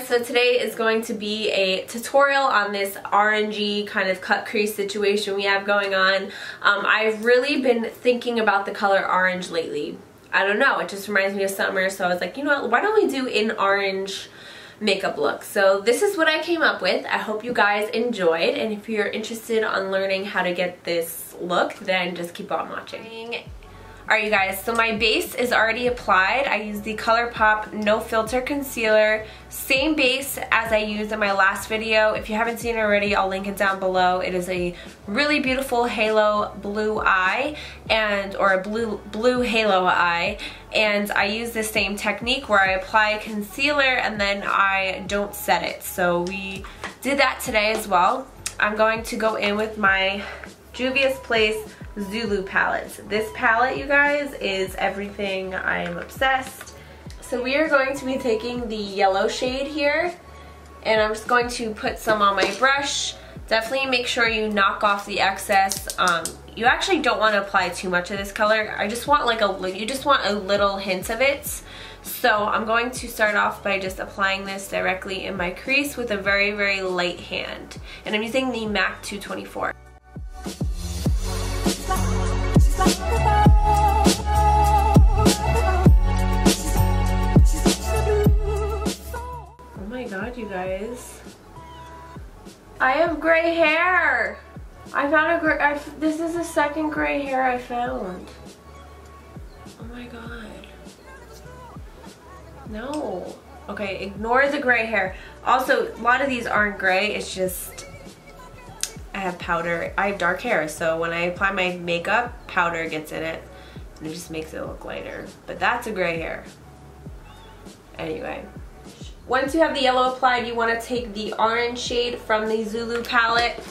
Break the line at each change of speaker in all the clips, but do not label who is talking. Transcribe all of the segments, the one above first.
guys, so today is going to be a tutorial on this orangey kind of cut crease situation we have going on. I've really been thinking about the color orange lately. I don't know, it just reminds me of summer, so I was like, you know what, why don't we do an orange makeup look? So this is what I came up with. I hope you guys enjoyed, and if you're interested on learning how to get this look, then just keep on watching. Alright you guys, so my base is already applied. I used the ColourPop No Filter Concealer. Same base as I used in my last video. If you haven't seen it already, I'll link it down below. It is a really beautiful halo blue eye, or a blue halo eye. And I use the same technique where I apply concealer and then I don't set it. So we did that today as well. I'm going to go in with my Juvia's Place Zulu palettes. This palette, you guys, is everything. I'm obsessed. So we are going to be taking the yellow shade here, and I'm just going to put some on my brush. Definitely make sure you knock off the excess. You actually don't want to apply too much of this color. I just want you just want a little hint of it. So I'm going to start off by just applying this directly in my crease with a very, very light hand. And I'm using the MAC 224. Oh my god, you guys. I have gray hair! I found this is the second gray hair I found. Oh my god. No. Okay, ignore the gray hair. Also, a lot of these aren't gray, it's just I have powder. I have dark hair, so when I apply my makeup, powder gets in it and it just makes it look lighter. But that's a gray hair. Anyway. Once you have the yellow applied, you want to take the orange shade from the Zulu palette.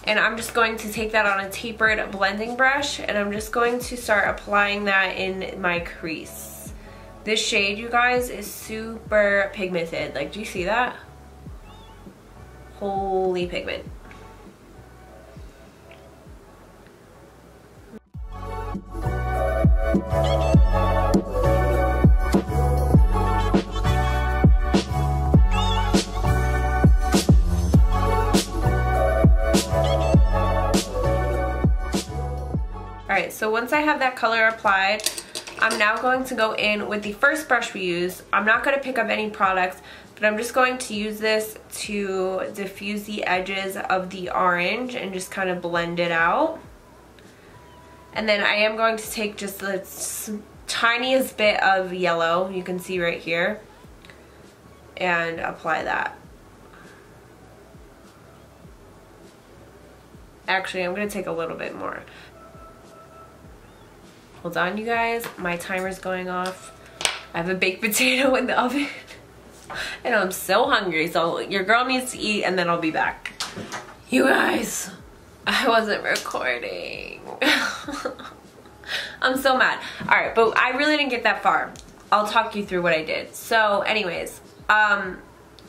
And I'm just going to take that on a tapered blending brush, and I'm just going to start applying that in my crease. This shade, you guys, is super pigmented. Like, do you see that? Holy pigment. Alright, so once I have that color applied, I'm now going to go in with the first brush we use. I'm not going to pick up any products, but I'm just going to use this to diffuse the edges of the orange and just kind of blend it out. And then I am going to take just the tiniest bit of yellow, you can see right here, and apply that. Actually, I'm going to take a little bit more. Hold on, you guys. My timer's going off. I have a baked potato in the oven. And I'm so hungry, so your girl needs to eat and then I'll be back. You guys, I wasn't recording. I'm so mad. Alright, but I really didn't get that far. I'll talk you through what I did. So anyways,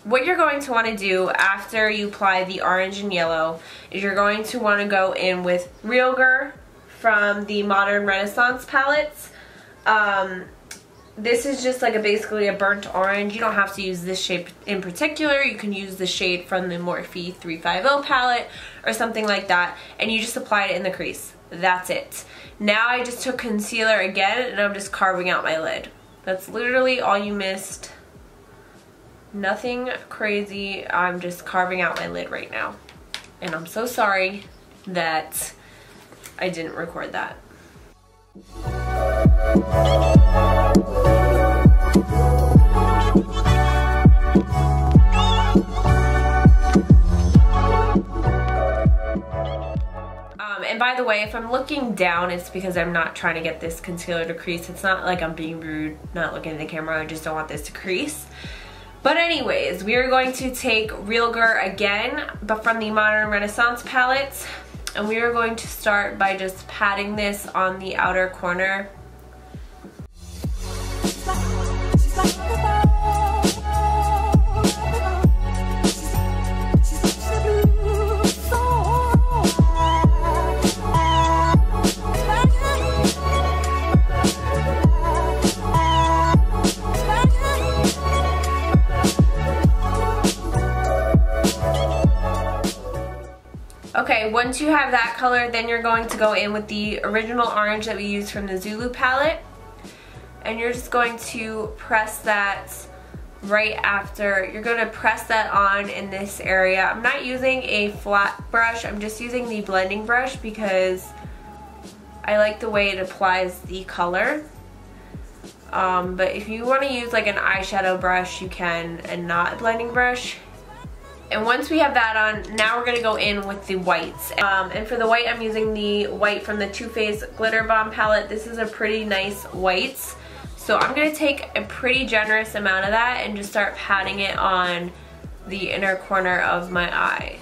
what you're going to want to do after you apply the orange and yellow is you're going to want to go in with Realgar from the Modern Renaissance palettes. This is just like basically a burnt orange. You don't have to use this shade in particular. You can use the shade from the Morphe 350 palette or something like that, and you just apply it in the crease. That's it. Now I just took concealer again and I'm just carving out my lid. That's literally all you missed. Nothing crazy. I'm just carving out my lid right now. And I'm so sorry that I didn't record that. And by the way, if I'm looking down, it's because I'm not trying to get this concealer to crease. It's not like I'm being rude, not looking at the camera. I just don't want this to crease. But anyways, we are going to take Realgar again, but from the Modern Renaissance palette. And we are going to start by just patting this on the outer corner. Okay, once you have that color, then you're going to go in with the original orange that we used from the Zulu palette. And you're just going to press that right after. You're going to press that on in this area. I'm not using a flat brush, I'm just using the blending brush because I like the way it applies the color. But if you want to use like an eyeshadow brush, you can, and not a blending brush. And once we have that on, now we're going to go in with the whites. And for the white, I'm using the white from the Too Faced Glitter Bomb palette. This is a pretty nice white. So I'm going to take a pretty generous amount of that and just start patting it on the inner corner of my eye.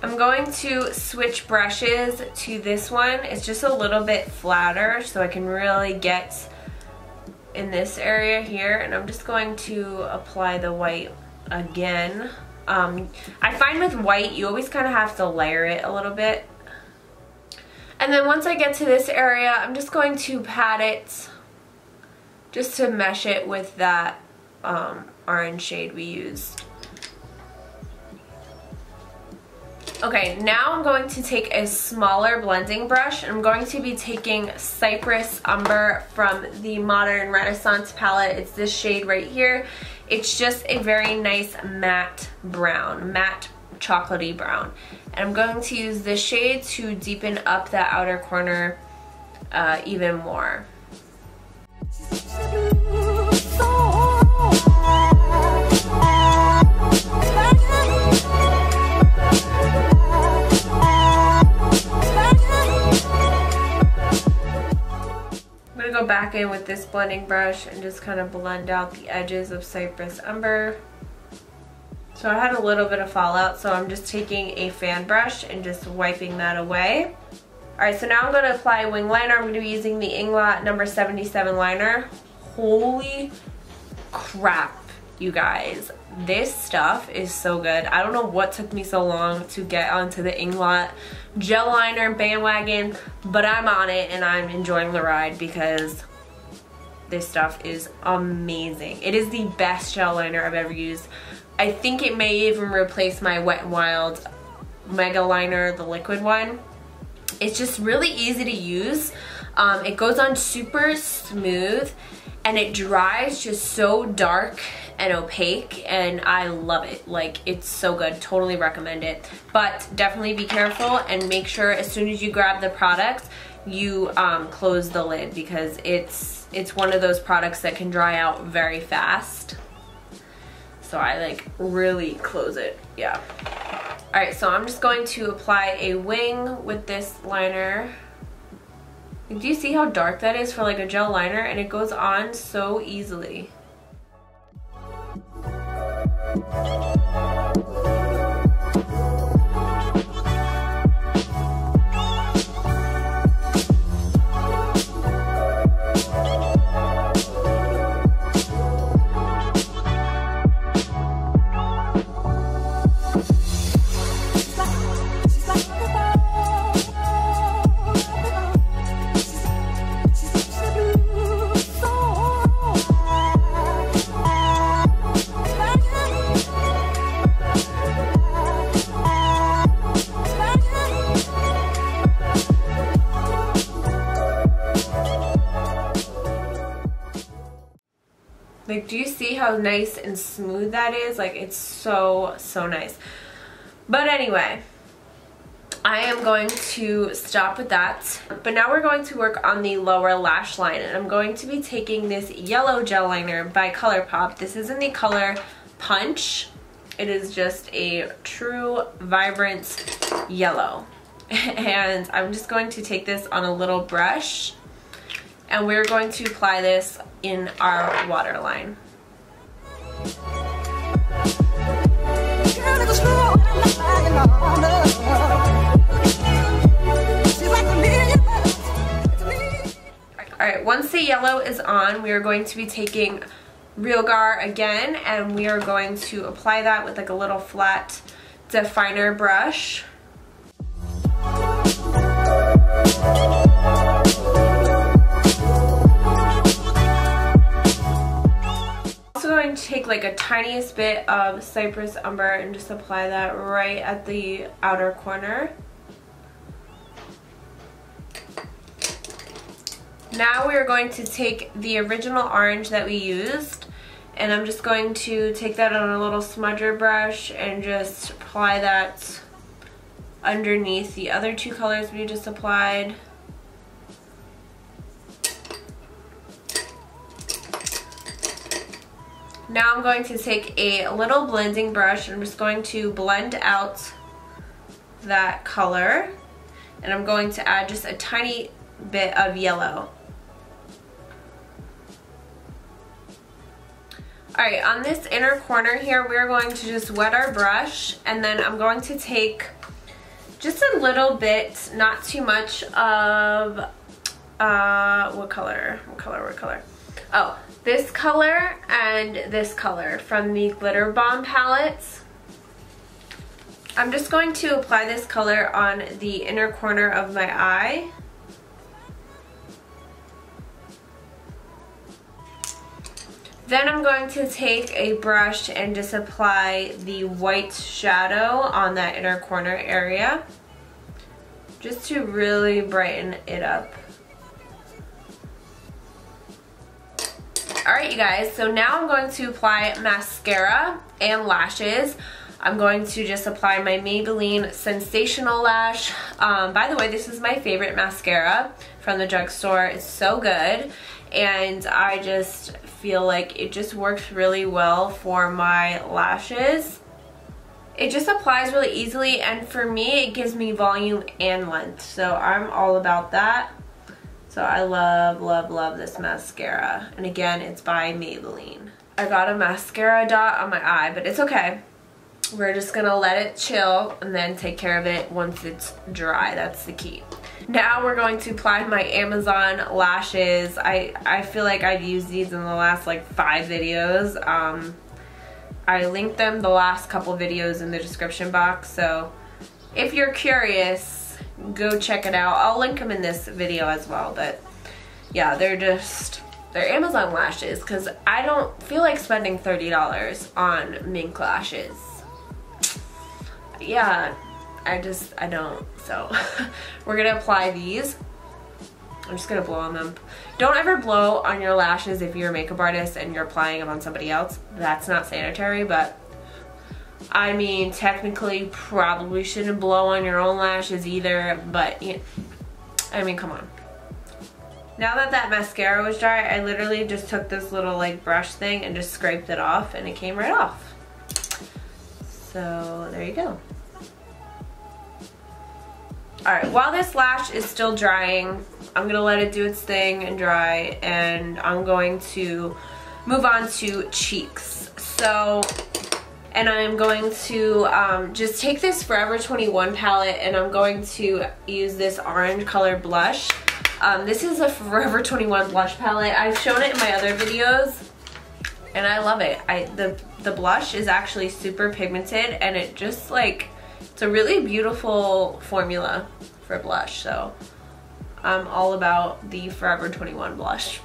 I'm going to switch brushes to this one. It's just a little bit flatter so I can really get in this area here, and I'm just going to apply the white again. I find with white you always kind of have to layer it a little bit. And then once I get to this area, I'm just going to pat it just to mesh it with that orange shade we used. Okay, now I'm going to take a smaller blending brush. I'm going to be taking Cypress Umber from the Modern Renaissance palette. It's this shade right here. It's just a very nice matte brown, matte chocolatey brown. And I'm going to use this shade to deepen up that outer corner even more. Go back in with this blending brush and just kind of blend out the edges of Cypress Umber. So I had a little bit of fallout, so I'm just taking a fan brush and just wiping that away. Alright, so now I'm going to apply wing liner. I'm going to be using the Inglot number 77 liner. Holy crap, you guys. This stuff is so good. I don't know what took me so long to get onto the Inglot gel liner bandwagon, but I'm on it and I'm enjoying the ride because this stuff is amazing. It is the best gel liner I've ever used. I think it may even replace my Wet n Wild Mega Liner, the liquid one. It's just really easy to use. It goes on super smooth and it dries just so dark and opaque, and I love it. Like, it's so good. Totally recommend it. But definitely be careful and make sure as soon as you grab the product, you close the lid, because it's one of those products that can dry out very fast. So I like really close it. Yeah. Alright, so I'm just going to apply a wing with this liner. Do you see how dark that is for like a gel liner? And it goes on so easily. Like, do you see how nice and smooth that is? Like, it's so, so nice. But anyway, I am going to stop with that. But now we're going to work on the lower lash line. And I'm going to be taking this yellow gel liner by ColourPop. This is in the color Punch. It is just a true, vibrant yellow. And I'm just going to take this on a little brush. And we're going to apply this in our waterline. Alright, once the yellow is on, we are going to be taking Realgar again, and we are going to apply that with like a little flat definer brush. take like a tiniest bit of Cypress Umber and just apply that right at the outer corner. Now we are going to take the original orange that we used, and I'm just going to take that on a little smudger brush and just apply that underneath the other two colors we just applied. Now I'm going to take a little blending brush and I'm just going to blend out that color, and I'm going to add just a tiny bit of yellow. Alright, on this inner corner here, we're going to just wet our brush, and then I'm going to take just a little bit, not too much of, what color? Oh, this color and this color from the Glitter Bomb palettes. I'm just going to apply this color on the inner corner of my eye. Then I'm going to take a brush and just apply the white shadow on that inner corner area, just to really brighten it up. Alright you guys, so now I'm going to apply mascara and lashes. I'm going to just apply my Maybelline Sensational Lash. By the way, this is my favorite mascara from the drugstore. It's so good, and I just feel like it just works really well for my lashes. It just applies really easily, and for me it gives me volume and length, so I'm all about that. So I love, love, love this mascara, and again, it's by Maybelline. I got a mascara dot on my eye, but it's okay. We're just gonna let it chill and then take care of it once it's dry. That's the key. Now we're going to apply my Amazon lashes. I feel like I've used these in the last like 5 videos. I linked them the last couple videos in the description box, so if you're curious, go check it out. I'll link them in this video as well, but yeah, they're Amazon lashes because I don't feel like spending $30 on mink lashes. Yeah, I don't. So we're gonna apply these. I'm just gonna blow on them. Don't ever blow on your lashes if you're a makeup artist and you're applying them on somebody else. That's not sanitary, but I mean, technically probably shouldn't blow on your own lashes either, but I mean, come on. Now that that mascara was dry, I literally just took this little like brush thing and just scraped it off, and it came right off. So there you go. Alright, while this lash is still drying, I'm going to let it do its thing and dry, and I'm going to move on to cheeks. So, and I'm going to just take this Forever 21 palette, and I'm going to use this orange color blush. This is a Forever 21 blush palette. I've shown it in my other videos, and I love it. The blush is actually super pigmented, and it just like, it's a really beautiful formula for blush, so I'm all about the Forever 21 blush.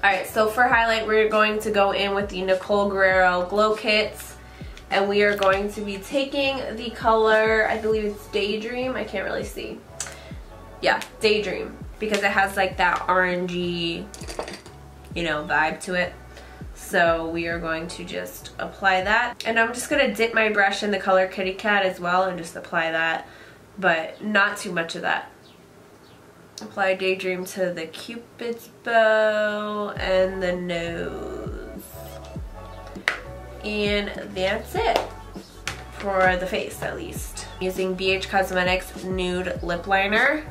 Alright, so for highlight, we're going to go in with the Nicole Guerrero Glow Kits, and we are going to be taking the color, I believe it's Daydream, I can't really see. Yeah, Daydream, because it has like that orangey, vibe to it. So we are going to just apply that, and I'm just going to dip my brush in the color Kitty Cat as well and just apply that, but not too much of that. Apply Daydream to the Cupid's bow and the nose, and that's it for the face, at least. Using BH Cosmetics Nude Lip Liner.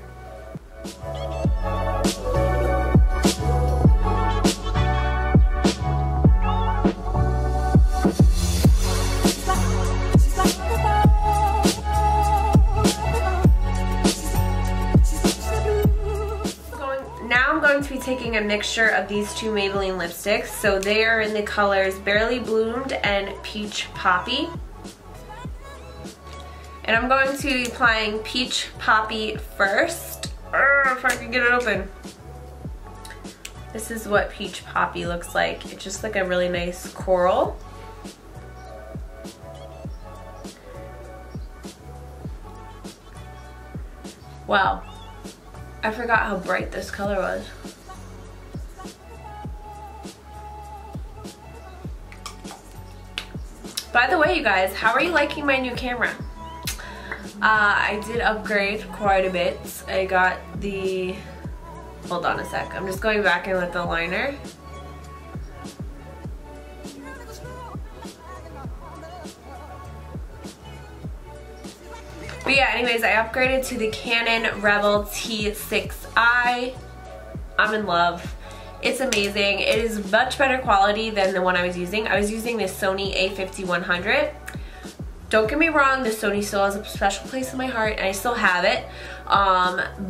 To be taking a mixture of these two Maybelline lipsticks. So they are in the colors Barely Bloomed and Peach Poppy. And I'm going to be applying Peach Poppy first. If I can get it open. This is what Peach Poppy looks like. It's just like a really nice coral. Wow, I forgot how bright this color was. By the way, you guys, how are you liking my new camera? I did upgrade quite a bit. I got the, hold on a sec, I'm just going back in with the liner. But yeah, anyways, I upgraded to the Canon Rebel T6i. I'm in love. It's amazing. It is much better quality than the one I was using. I was using the Sony a5100. Don't get me wrong, the Sony still has a special place in my heart, and I still have it.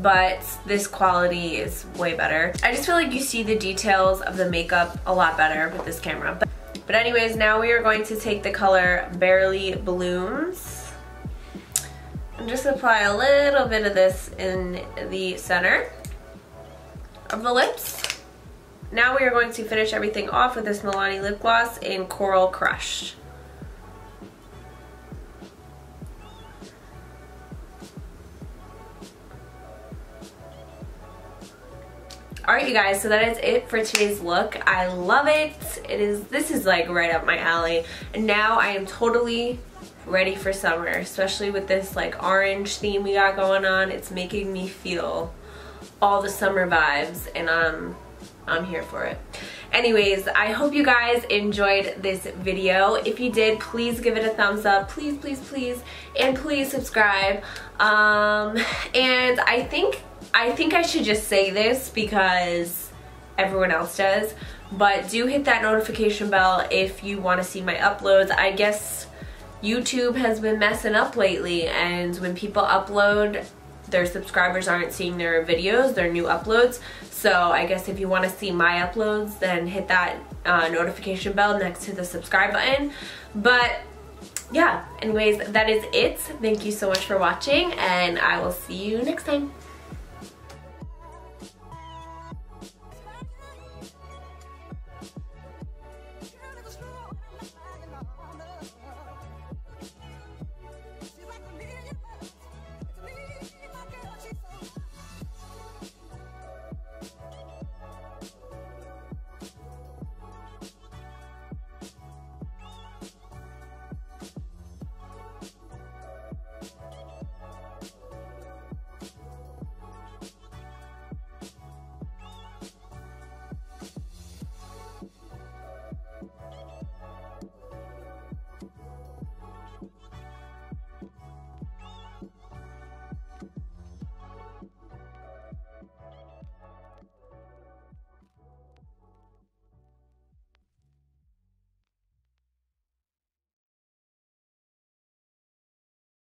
But this quality is way better. I just feel like you see the details of the makeup a lot better with this camera. But anyways, now we are going to take the color Barely Blooms and just apply a little bit of this in the center of the lips. Now we are going to finish everything off with this Milani lip gloss in Coral Crush. Alright you guys, so that is it for today's look. I love it. This is like right up my alley. And now I am totally ready for summer, especially with this like orange theme we got going on. It's making me feel all the summer vibes, and I'm here for it. Anyways, I hope you guys enjoyed this video. If you did, please give it a thumbs up. Please, please, please. And please subscribe. And I think I should just say this because everyone else does, but do hit that notification bell if you want to see my uploads. I guess YouTube has been messing up lately, and when people upload, their subscribers aren't seeing their videos, their new uploads. So I guess if you want to see my uploads, then hit that notification bell next to the subscribe button. But yeah, anyways, that is it. Thank you so much for watching, and I will see you next time.